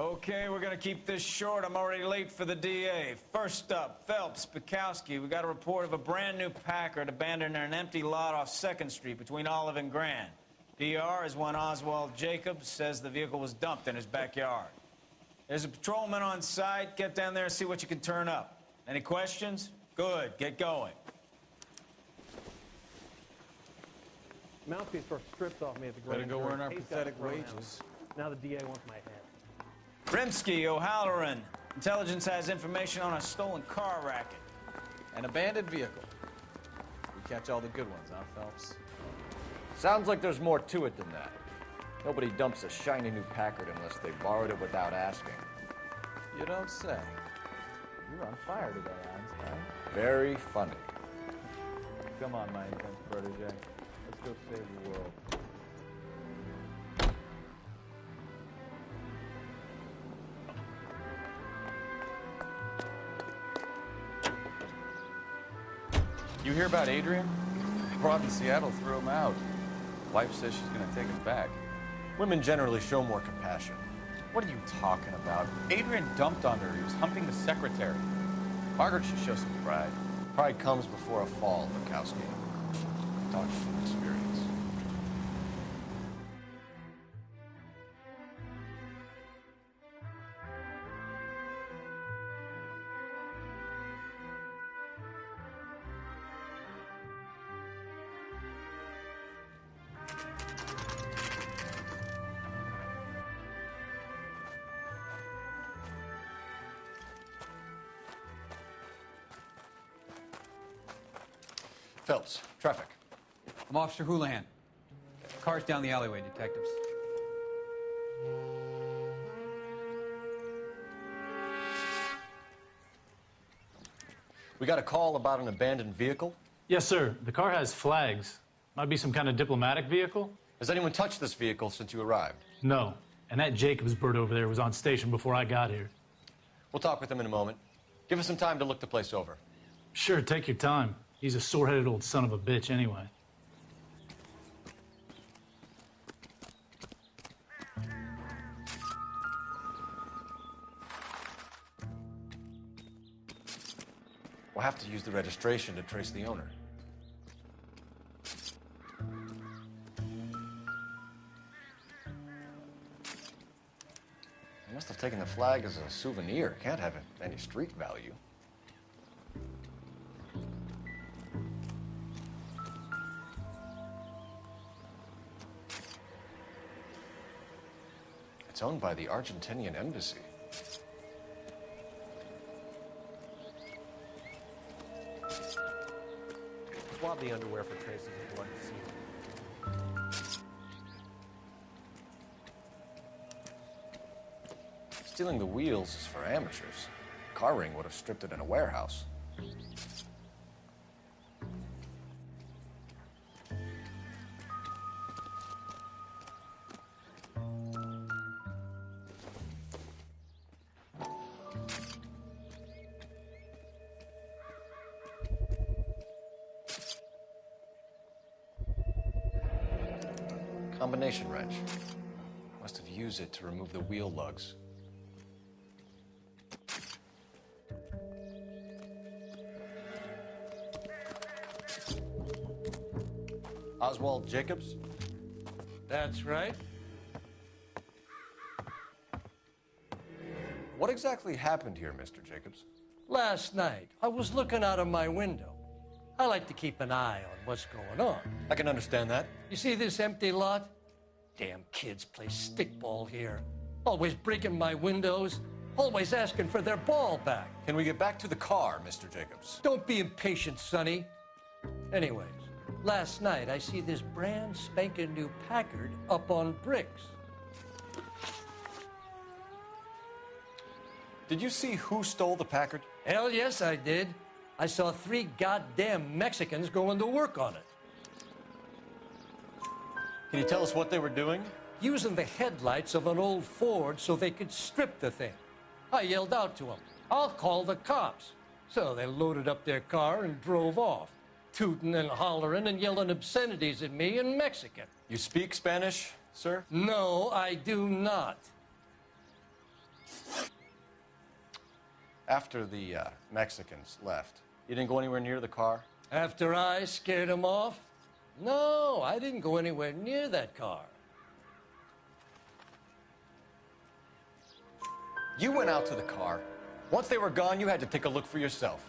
Okay, we're gonna keep this short. I'm already late for the DA. First up, Phelps, Bukowski. We got a report of a brand new Packard abandoned in an empty lot off 2nd Street between Olive and Grand. DR is one Oswald Jacobs says the vehicle was dumped in his backyard. There's a patrolman on site. Get down there and see what you can turn up. Any questions? Good, get going. Mouthpiece were stripped off me at the grand Better go jury. earn our Case pathetic got thrown wages. out. Now the DA wants my head. Rimsky, O'Halloran. Intelligence has information on a stolen car racket. An abandoned vehicle. We catch all the good ones, huh, Phelps? Sounds like there's more to it than that. Nobody dumps a shiny new Packard unless they borrowed it without asking. You don't say. You're on fire today, Einstein. Very funny. Come on, my intense protege. Let's go save the world. You hear about Adrian? Broad in Seattle threw him out. Wife says she's gonna take him back. Women generally show more compassion. What are you talking about? Adrian dumped on her. He was humping the secretary. Margaret should show some pride. Pride comes before a fall, Bukowski. Talking from experience. Phelps, traffic. I'm Officer Houlihan. Car's down the alleyway, detectives. We got a call about an abandoned vehicle. Yes, sir. The car has flags. Might be some kind of diplomatic vehicle. Has anyone touched this vehicle since you arrived? No. And that Jacobs bird over there was on station before I got here. We'll talk with him in a moment. Give us some time to look the place over. Sure, take your time. He's a sore-headed old son of a bitch anyway. We'll have to use the registration to trace the owner. He must have taken the flag as a souvenir. Can't have any street value. It's owned by the Argentinian embassy. Swab the underwear for traces of blood semen. Stealing the wheels is for amateurs. Car ring would have stripped it in a warehouse. Combination wrench. Must have used it to remove the wheel lugs. Oswald Jacobs? That's right. What exactly happened here, Mr. Jacobs? Last night, I was looking out of my window. I like to keep an eye on what's going on. I can understand that. You see this empty lot? Damn kids play stickball here. Always breaking my windows, always asking for their ball back. Can we get back to the car, Mr. Jacobs? Don't be impatient, Sonny. Anyways, last night I see this brand spanking new Packard up on bricks. Did you see who stole the Packard? Hell yes, I did. I saw 3 goddamn Mexicans going to work on it. Can you tell us what they were doing? Using the headlights of an old Ford so they could strip the thing. I yelled out to them, "I'll call the cops." So they loaded up their car and drove off, tooting and hollering and yelling obscenities at me in Mexican. You speak Spanish, sir? No, I do not. After the Mexicans left, you didn't go anywhere near the car? After I scared him off? No, I didn't go anywhere near that car. You went out to the car. Once they were gone, you had to take a look for yourself.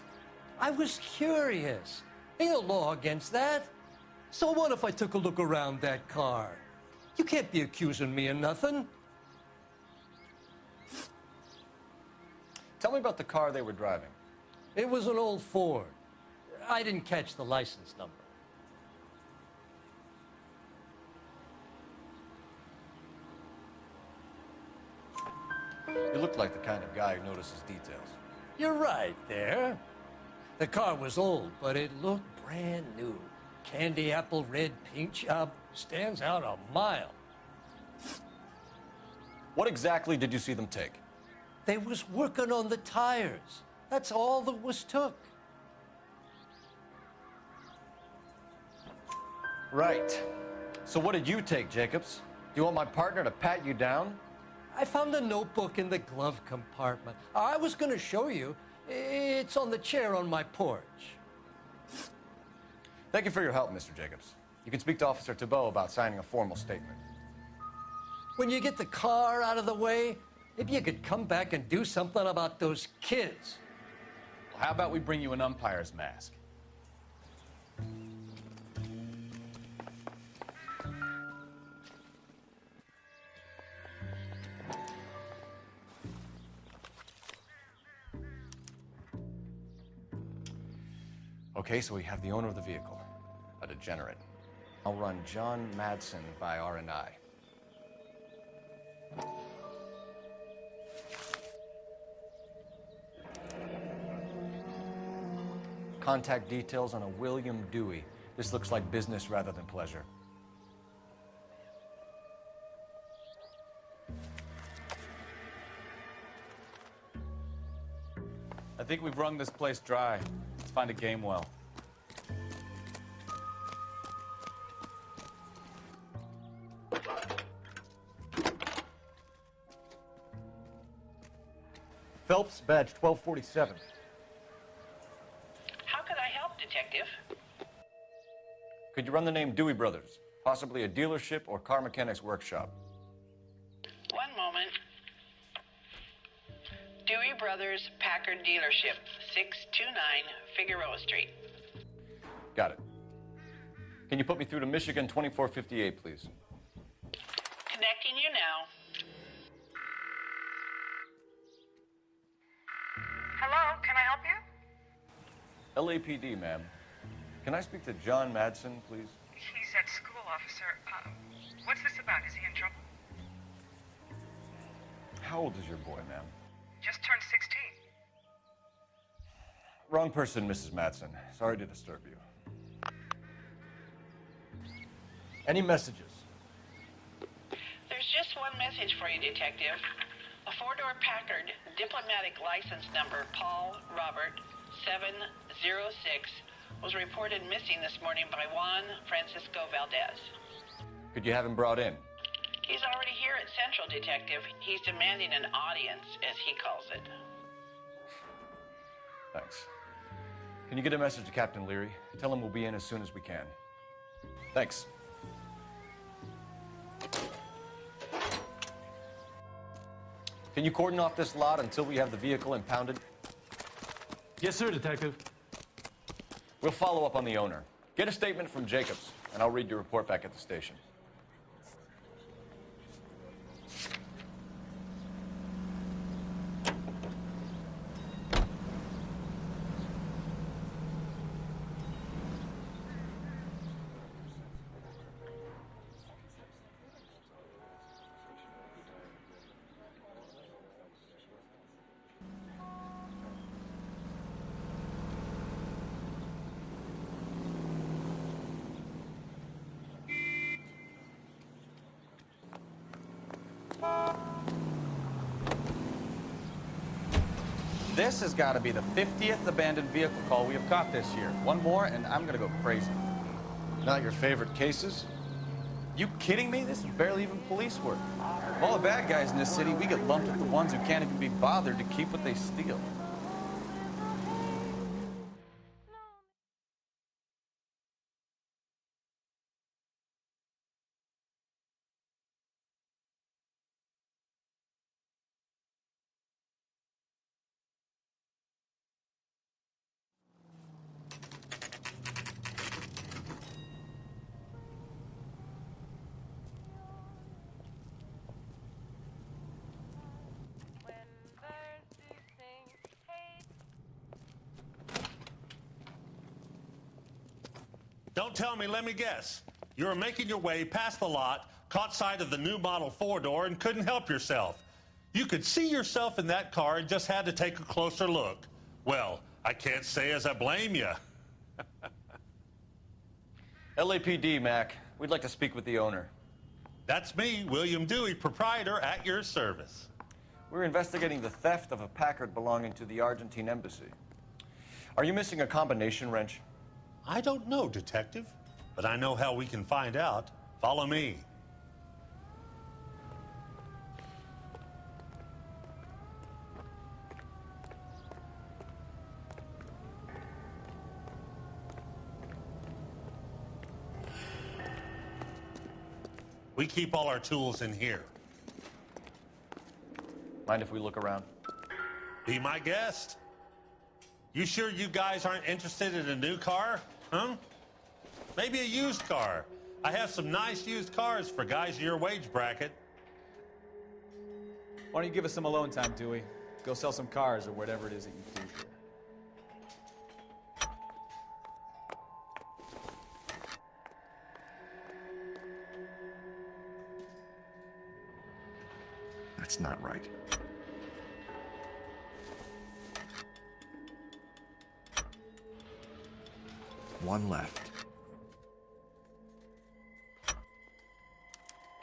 I was curious. Ain't no law against that. So what if I took a look around that car? You can't be accusing me of nothing. Tell me about the car they were driving. It was an old Ford. I didn't catch the license number. You look like the kind of guy who notices details. You're right there. The car was old, but it looked brand new. Candy apple red paint job stands out a mile. What exactly did you see them take? They was working on the tires. That's all that was took. Right. So what did you take, Jacobs? Do you want my partner to pat you down? I found a notebook in the glove compartment. I was going to show you. It's on the chair on my porch. Thank you for your help, Mr. Jacobs. You can speak to Officer Thibault about signing a formal statement. When you get the car out of the way, maybe you could come back and do something about those kids. Well, how about we bring you an umpire's mask? Okay, so we have the owner of the vehicle, a degenerate. I'll run John Madsen by R&I. Contact details on a William Dewey. This looks like business rather than pleasure. I think we've wrung this place dry. Let's find a game well. Phelps, badge 1247. How could I help, Detective? Could you run the name Dewey Brothers? Possibly a dealership or car mechanics workshop. One moment. Dewey Brothers Packard Dealership, 629 Figueroa Street. Got it. Can you put me through to Michigan 2458, please? Connecting you now. Hello, can I help you? LAPD, ma'am. Can I speak to John Madsen, please? He's at school, officer. What's this about? Is he in trouble? How old is your boy, ma'am? Just turned 16. Wrong person, Mrs. Madsen. Sorry to disturb you. Any messages? There's just one message for you, Detective. A four-door Packard, diplomatic license number Paul Robert 706, was reported missing this morning by Juan Francisco Valdez. Could you have him brought in? He's already here at Central, Detective. He's demanding an audience, as he calls it. Thanks. Can you get a message to Captain Leary? Tell him we'll be in as soon as we can. Thanks. Can you cordon off this lot until we have the vehicle impounded? Yes, sir, Detective. We'll follow up on the owner. Get a statement from Jacobs, and I'll read your report back at the station. This has got to be the 50th abandoned vehicle call we have caught this year. One more, and I'm going to go crazy. Not your favorite cases? You kidding me? This is barely even police work. Of all the bad guys in this city, we get lumped with the ones who can't even be bothered to keep what they steal. Don't tell me, let me guess. You were making your way past the lot, caught sight of the new model four-door, and couldn't help yourself. You could see yourself in that car and just had to take a closer look. Well, I can't say as I blame you. LAPD, Mac. We'd like to speak with the owner. That's me, William Dewey, proprietor, at your service. We're investigating the theft of a Packard belonging to the Argentine embassy. Are you missing a combination wrench? I don't know, Detective, but I know how we can find out. Follow me. We keep all our tools in here. Mind if we look around? Be my guest. You sure you guys aren't interested in a new car? Huh? Maybe a used car. I have some nice used cars for guys in your wage bracket. Why don't you give us some alone time, Dewey? Go sell some cars or whatever it is that you do here. That's not right. One left.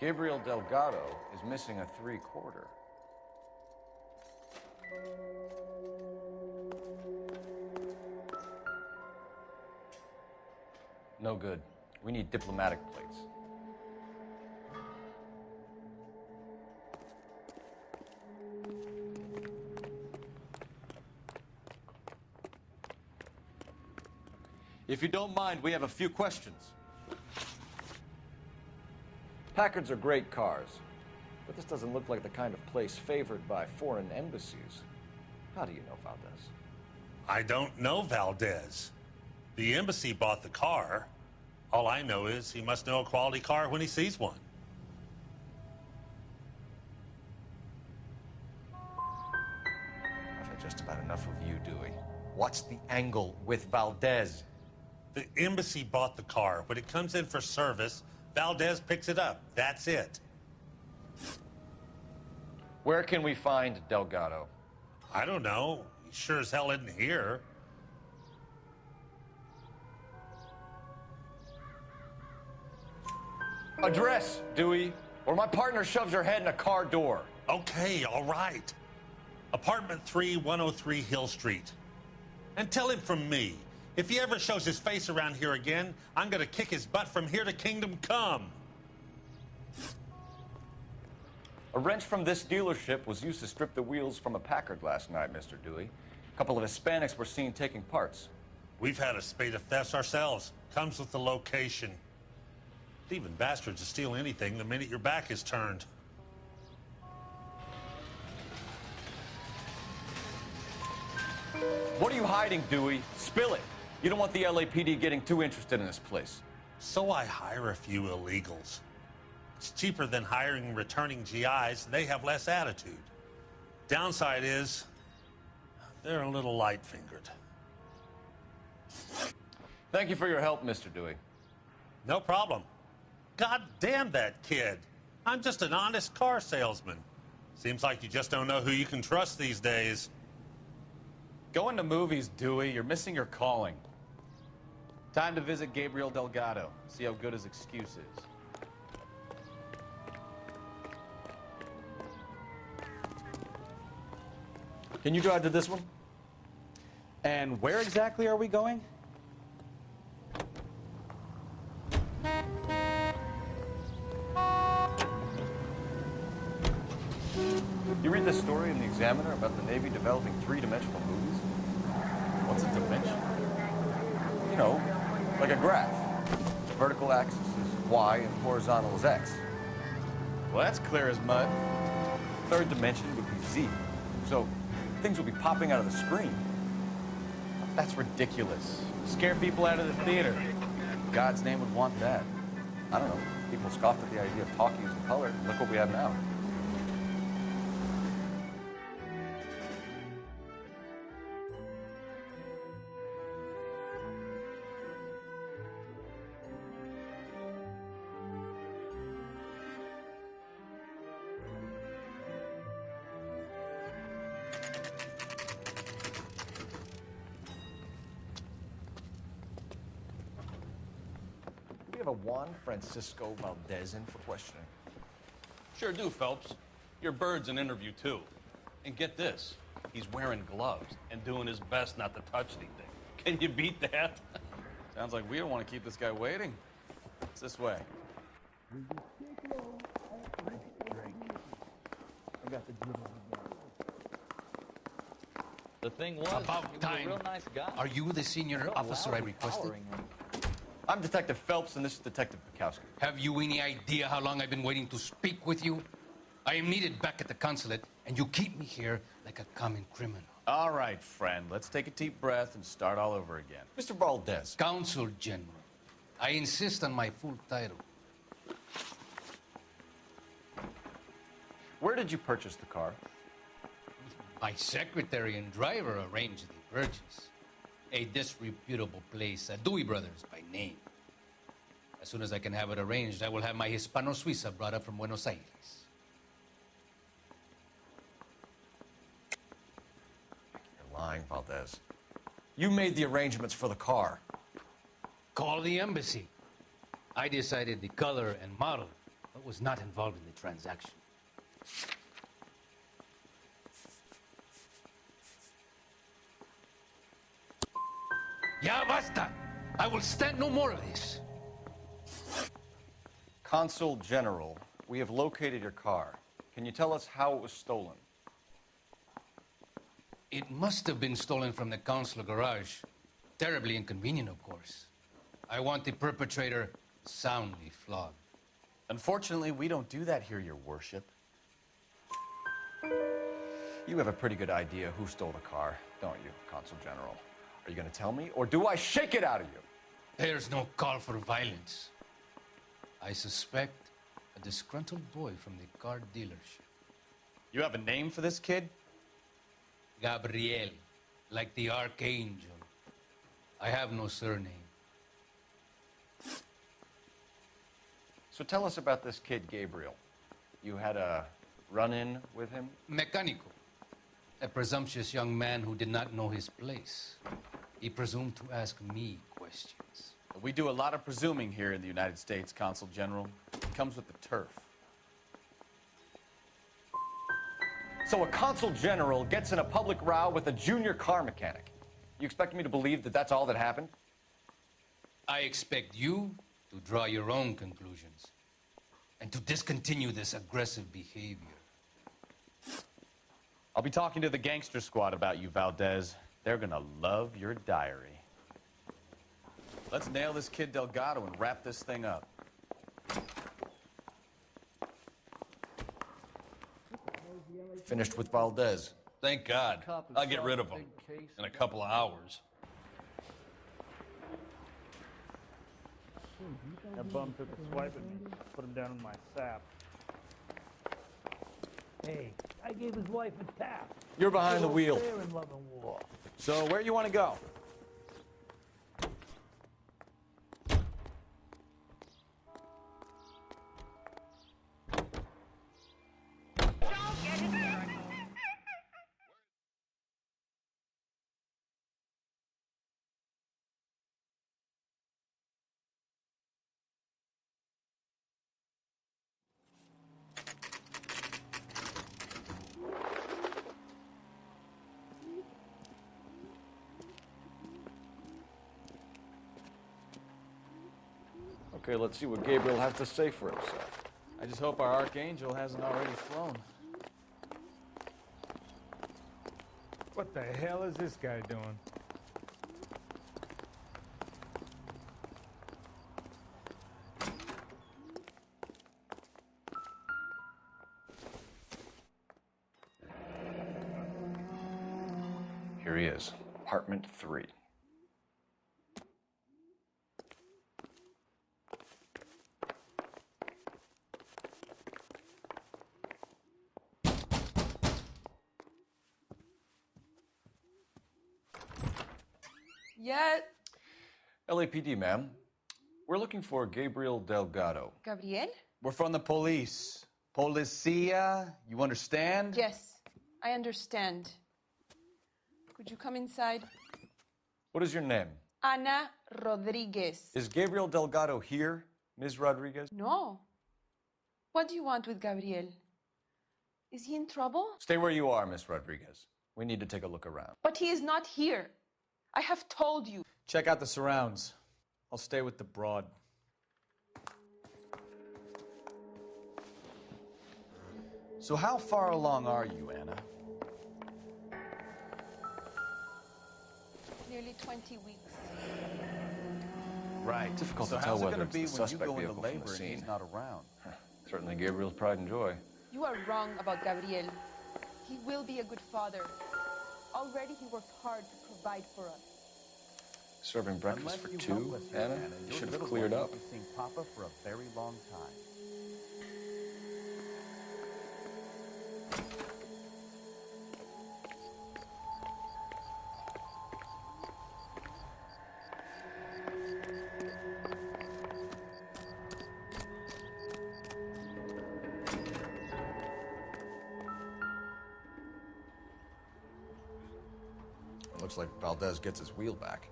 Gabriel Delgado is missing a 3/4. No good. We need diplomatic plates. If you don't mind, we have a few questions. Packards are great cars, but this doesn't look like the kind of place favored by foreign embassies. How do you know Valdez? I don't know Valdez. The embassy bought the car. All I know is he must know a quality car when he sees one. I've had just about enough of you, Dewey. What's the angle with Valdez? The embassy bought the car. When it comes in for service, Valdez picks it up. That's it. Where can we find Delgado? I don't know. He sure as hell isn't here. Address, Dewey, or my partner shoves your head in a car door. Okay, all right. Apartment 3, 103 Hill Street. And tell him from me, if he ever shows his face around here again, I'm gonna kick his butt from here to Kingdom Come. A wrench from this dealership was used to strip the wheels from a Packard last night, Mr. Dewey. A couple of Hispanics were seen taking parts. We've had a spate of thefts ourselves. Comes with the location. Thieving bastards to steal anything the minute your back is turned. What are you hiding, Dewey? Spill it. You don't want the LAPD getting too interested in this place. So I hire a few illegals. It's cheaper than hiring returning GIs, and they have less attitude. Downside is, they're a little light-fingered. Thank you for your help, Mr. Dewey. No problem. God damn that kid. I'm just an honest car salesman. Seems like you just don't know who you can trust these days. Going to movies, Dewey. You're missing your calling. Time to visit Gabriel Delgado. See how good his excuse is. Can you drive to this one? And where exactly are we going? You read this story in the Examiner about the Navy developing three-dimensional movies? What's a dimension? You know, like a graph. The vertical axis is Y and horizontal is X. Well, that's clear as mud. Third dimension would be Z. So things would be popping out of the screen. That's ridiculous. Scare people out of the theater. God's name would want that. I don't know. People scoffed at the idea of talkies in color. Look what we have now. a Juan Francisco Valdez in for questioning? Sure do, Phelps. Your bird's an interview, too. And get this, he's wearing gloves and doing his best not to touch anything. Can you beat that? Sounds like we don't want to keep this guy waiting. It's this way. The thing was, About he was time. a real nice guy. Are you the senior officer I requested? I'm Detective Phelps, and this is Detective Bukowski. Have you any idea how long I've been waiting to speak with you? I am needed back at the consulate, and you keep me here like a common criminal. All right, friend. Let's take a deep breath and start all over again. Mr. Valdez. Consul General. I insist on my full title. Where did you purchase the car? My secretary and driver arranged the purchase. A disreputable place, Dewey Brothers by name. As soon as I can have it arranged, I will have my Hispano Suiza brought up from Buenos Aires. You're lying, Valdez. You made the arrangements for the car. Call the embassy. I decided the color and model, but was not involved in the transaction. Ya basta! I will stand no more of this. Consul General, we have located your car. Can you tell us how it was stolen? It must have been stolen from the consular garage. Terribly inconvenient, of course. I want the perpetrator soundly flogged. Unfortunately, we don't do that here, Your Worship. You have a pretty good idea who stole the car, don't you, Consul General? Are you going to tell me, or do I shake it out of you? There's no call for violence. I suspect a disgruntled boy from the car dealership. You have a name for this kid? Gabriel, like the archangel. I have no surname. So tell us about this kid, Gabriel. You had a run-in with him? Mecánico. A presumptuous young man who did not know his place. He presumed to ask me questions. We do a lot of presuming here in the United States, Consul General. It comes with the turf. So a Consul General gets in a public row with a junior car mechanic. You expect me to believe that that's all that happened? I expect you to draw your own conclusions and to discontinue this aggressive behavior. I'll be talking to the gangster squad about you, Valdez. They're gonna love your diary. Let's nail this kid Delgado and wrap this thing up. Finished with Valdez. Thank God. I'll get rid of him in a couple of hours. That bum took a swipe at me, put him down in my sap. Hey, I gave his wife a tap. You're behind the wheel. Fair in love and war. So where you want to go? Okay, let's see what Gabriel has to say for himself. I just hope our archangel hasn't already flown. What the hell is this guy doing? Here he is, apartment 3. Yeah. LAPD, ma'am. We're looking for Gabriel Delgado. Gabriel? We're from the police. Policia, you understand? Yes, I understand. Could you come inside? What is your name? Ana Rodriguez. Is Gabriel Delgado here? Ms. Rodriguez? No. What do you want with Gabriel? Is he in trouble? Stay where you are, Miss Rodriguez. We need to take a look around. But he is not here. I have told you. Check out the surrounds. I'll stay with the broad. So how far along are you, Anna? Nearly 20 weeks. Right. Difficult so to tell how's it whether gonna it's be the when you suspect go into vehicle from the labor and scene. he's not around? Certainly Gabriel's pride and joy. You are wrong about Gabriel. He will be a good father. Already he worked hard to provide for us. Serving breakfast Unless for you two, help us here, Anna? Anna, You your should have little cleared one up. won't be seeing Papa for a very long time. Looks like Valdez gets his wheel back.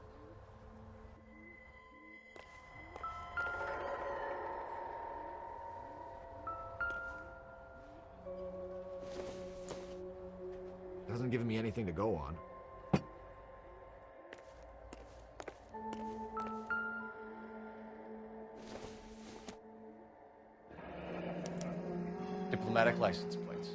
Doesn't give me anything to go on. Diplomatic license plates.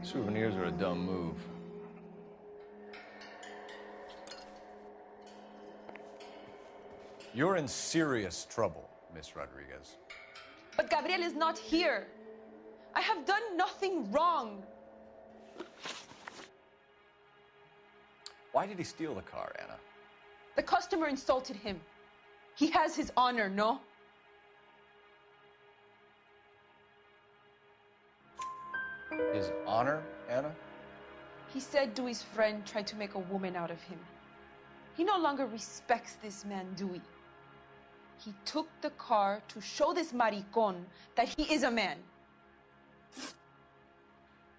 Souvenirs are a dumb move. You're in serious trouble, Miss Rodriguez. But Gabriel is not here. I have done nothing wrong. Why did he steal the car, Anna? The customer insulted him. He has his honor, no? His honor, Anna? He said Dewey's friend tried to make a woman out of him. He no longer respects this man, Dewey. He took the car to show this maricón that he is a man.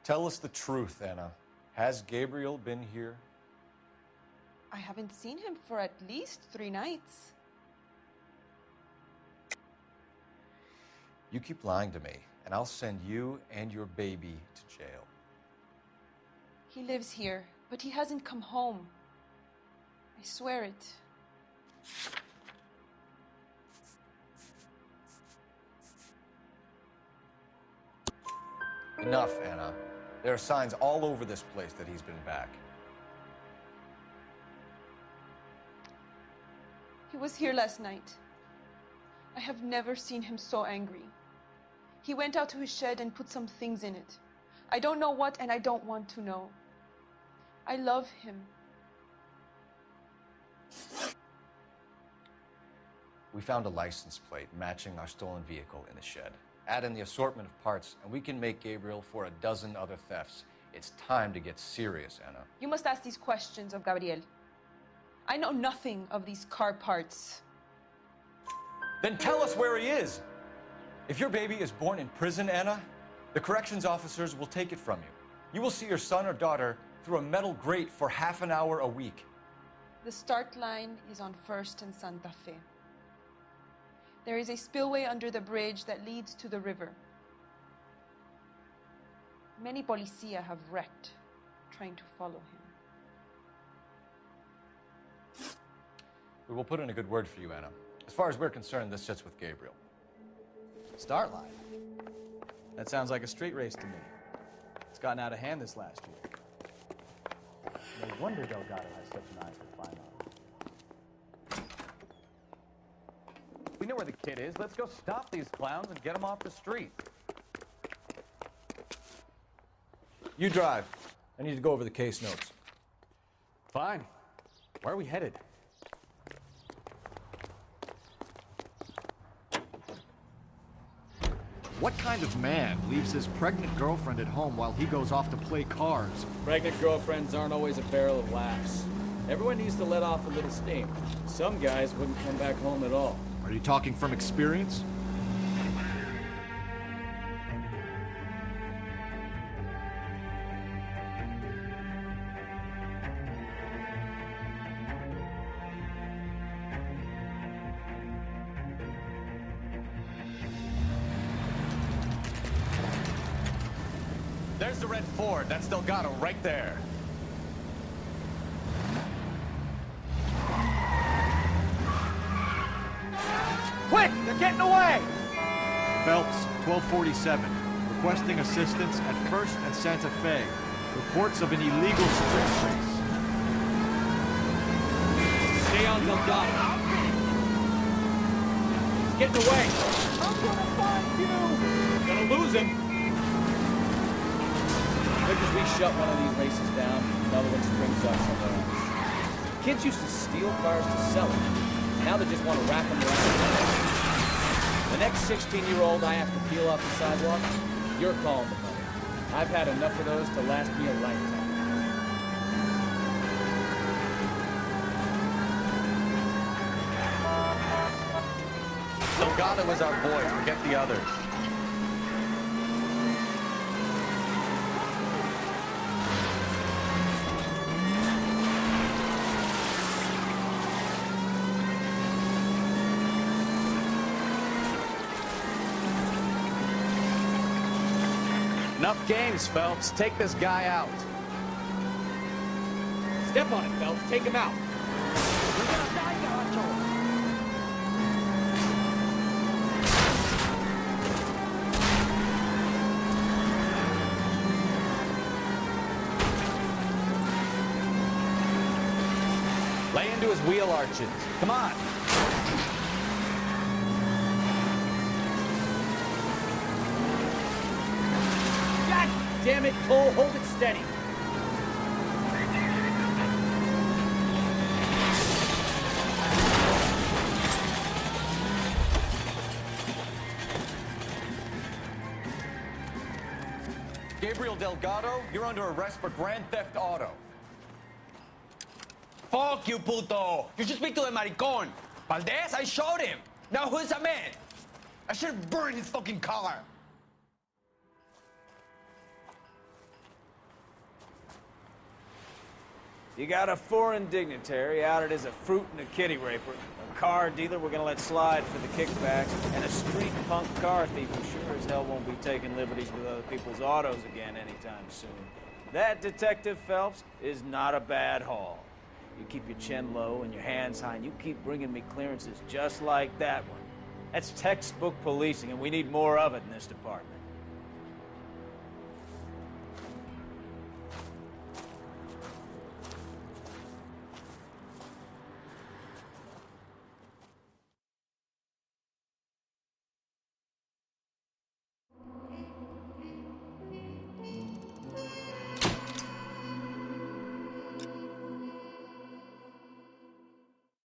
Tell us the truth, Anna. Has Gabriel been here? I haven't seen him for at least 3 nights. You keep lying to me, and I'll send you and your baby to jail. He lives here, but he hasn't come home. I swear it. Enough, Anna. There are signs all over this place that he's been back. He was here last night. I have never seen him so angry. He went out to his shed and put some things in it. I don't know what, and I don't want to know. I love him. We found a license plate matching our stolen vehicle in the shed. Add in the assortment of parts, and we can make Gabriel for a dozen other thefts. It's time to get serious, Anna. You must ask these questions of Gabriel. I know nothing of these car parts. Then tell us where he is! If your baby is born in prison, Anna, the corrections officers will take it from you. You will see your son or daughter through a metal grate for half an hour a week. The start line is on 1st and Santa Fe. There is a spillway under the bridge that leads to the river. Many policia have wrecked trying to follow him. We will put in a good word for you, Anna. As far as we're concerned, this sits with Gabriel. Start line? That sounds like a street race to me. It's gotten out of hand this last year. No wonder Delgado has such an eye for fine art. We know where the kid is. Let's go stop these clowns and get him off the street. You drive. I need to go over the case notes. Fine. Where are we headed? What kind of man leaves his pregnant girlfriend at home while he goes off to play cards? Pregnant girlfriends aren't always a barrel of laughs. Everyone needs to let off a little steam. Some guys wouldn't come back home at all. Are you talking from experience? There's the red Ford. That's Delgado right there. Quick! They're getting away! Phelps, 1247. Requesting assistance at 1st and Santa Fe. Reports of an illegal street race. Stay on Delgado. He's getting away. I'm gonna find you! Gonna lose him. Quick as we shut one of these races down, another one springs up somewhere else. Kids used to steal cars to sell them. Now they just want to rack them around. The next 16-year-old I have to peel off the sidewalk, you're calling the money. I've had enough of those to last me a lifetime. Delgado is our boy. Forget the others. Enough games, Phelps. Take this guy out. Step on it, Phelps. Take him out. Lay into his wheel arches. Come on. God damn it, Cole. Hold it steady. Gabriel Delgado, you're under arrest for grand theft auto. Fuck you, puto! You should speak to the maricón. Valdez, I showed him. Now who's the man? I should have burned his fucking car. You got a foreign dignitary outed as a fruit and a kitty raper, a car dealer we're gonna let slide for the kickbacks, and a street punk car thief who sure as hell won't be taking liberties with other people's autos again anytime soon. That, Detective Phelps, is not a bad haul. You keep your chin low and your hands high, and you keep bringing me clearances just like that one. That's textbook policing, and we need more of it in this department.